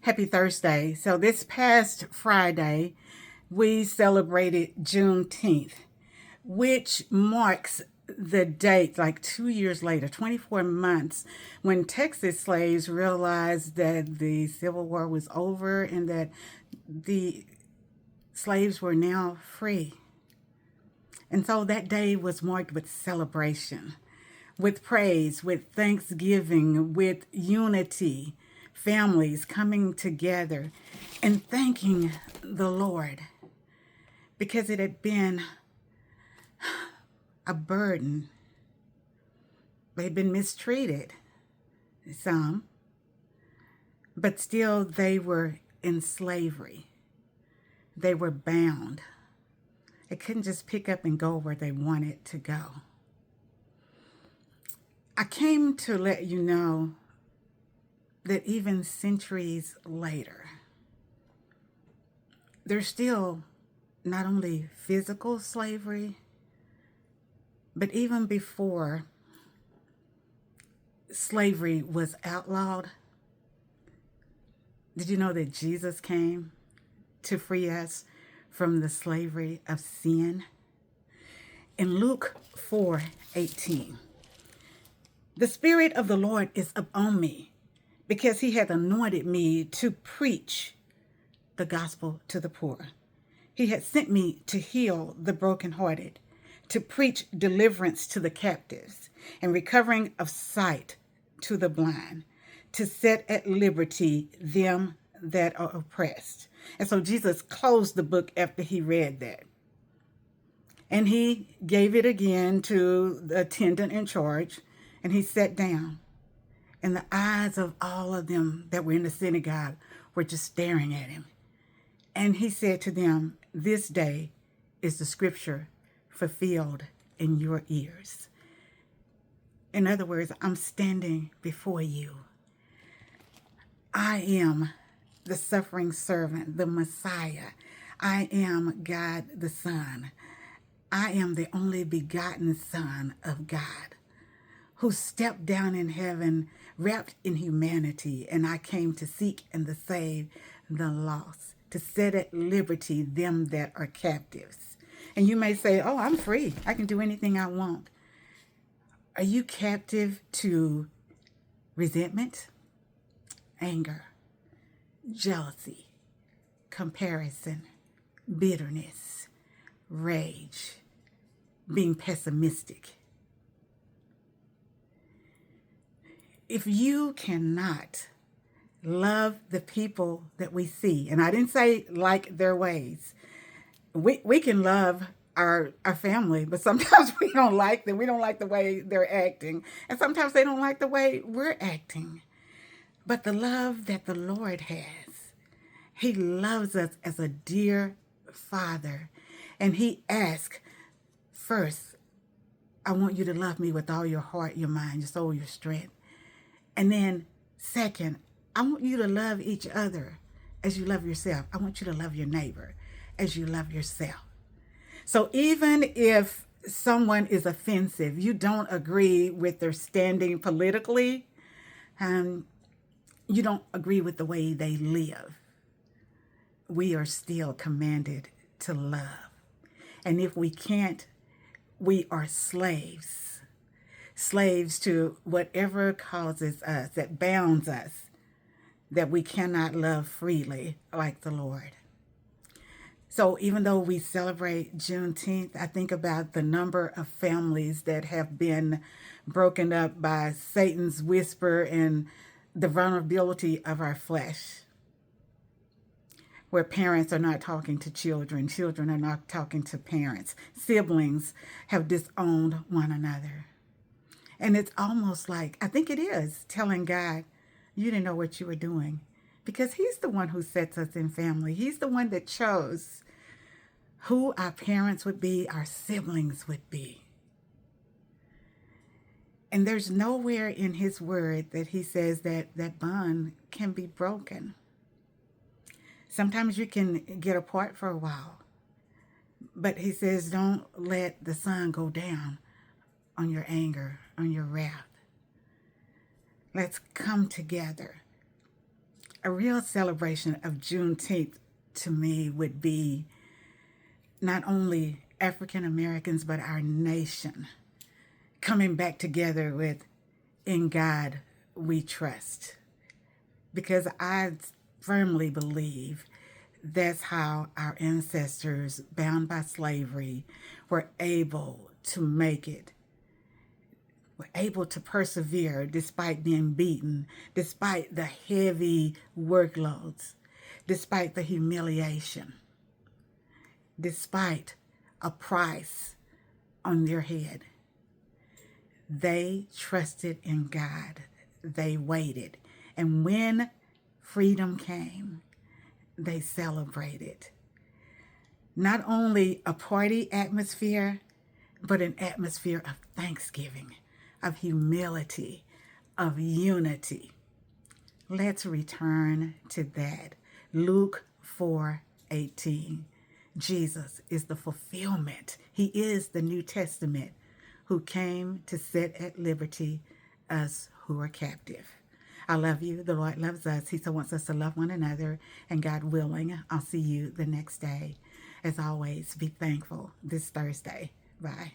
Happy Thursday. So this past Friday, we celebrated Juneteenth, which marks the date, like 2 years later, 24 months, when Texas slaves realized that the Civil War was over and that the slaves were now free. And so that day was marked with celebration, with praise, with thanksgiving, with unity, families coming together and thanking the Lord because it had been a burden. They'd been mistreated, some, but still they were in slavery. They were bound. They couldn't just pick up and go where they wanted to go. I came to let you know that even centuries later, there's still not only physical slavery, but even before slavery was outlawed, did you know that Jesus came to free us from the slavery of sin? In Luke 4:18, the Spirit of the Lord is upon me because he hath anointed me to preach the gospel to the poor. He had sent me to heal the brokenhearted, to preach deliverance to the captives and recovering of sight to the blind, to set at liberty them that are oppressed. And so Jesus closed the book after he read that. And he gave it again to the attendant in charge, and he sat down. And the eyes of all of them that were in the synagogue were just staring at him. And he said to them, "This day is the scripture fulfilled in your ears." In other words, I'm standing before you. I am the suffering servant, the Messiah. I am God the Son. I am the only begotten Son of God who stepped down in heaven, wrapped in humanity, and I came to seek and to save the lost, to set at liberty them that are captives. And you may say, "Oh, I'm free. I can do anything I want." Are you captive to resentment, anger, jealousy, comparison, bitterness, rage, being pessimistic? If you cannot love the people that we see, and I didn't say like their ways, we can love our family, but sometimes we don't like them. We don't like the way they're acting. And sometimes they don't like the way we're acting. But the love that the Lord has, he loves us as a dear father. And he asks, first, I want you to love me with all your heart, your mind, your soul, your strength. And then second, I want you to love each other as you love yourself. I want you to love your neighbor as you love yourself. So even if someone is offensive, you don't agree with their standing politically, you don't agree with the way they live, we are still commanded to love. And if we can't, we are slaves. Slaves to whatever causes us, that bounds us, that we cannot love freely like the Lord. So even though we celebrate Juneteenth, I think about the number of families that have been broken up by Satan's whisper and the vulnerability of our flesh, where parents are not talking to children, children are not talking to parents, siblings have disowned one another. And it's almost like, I think it is, telling God, you didn't know what you were doing. Because he's the one who sets us in family. He's the one that chose who our parents would be, our siblings would be. And there's nowhere in his word that he says that that bond can be broken. Sometimes you can get apart for a while. But he says, don't let the sun go down on your anger, on your wrath. Let's come together. A real celebration of Juneteenth to me would be not only African Americans, but our nation coming back together with "In God We Trust." Because I firmly believe that's how our ancestors, bound by slavery, were able to make it, were able to persevere despite being beaten, despite the heavy workloads, despite the humiliation, despite a price on their head. They trusted in God. They waited. And when freedom came, they celebrated. Not only a party atmosphere, but an atmosphere of thanksgiving, of humility, of unity. Let's return to that. Luke 4:18. Jesus is the fulfillment. He is the New Testament who came to set at liberty us who are captive. I love you. The Lord loves us. He still wants us to love one another. And God willing, I'll see you the next day. As always, be thankful this Thursday. Bye.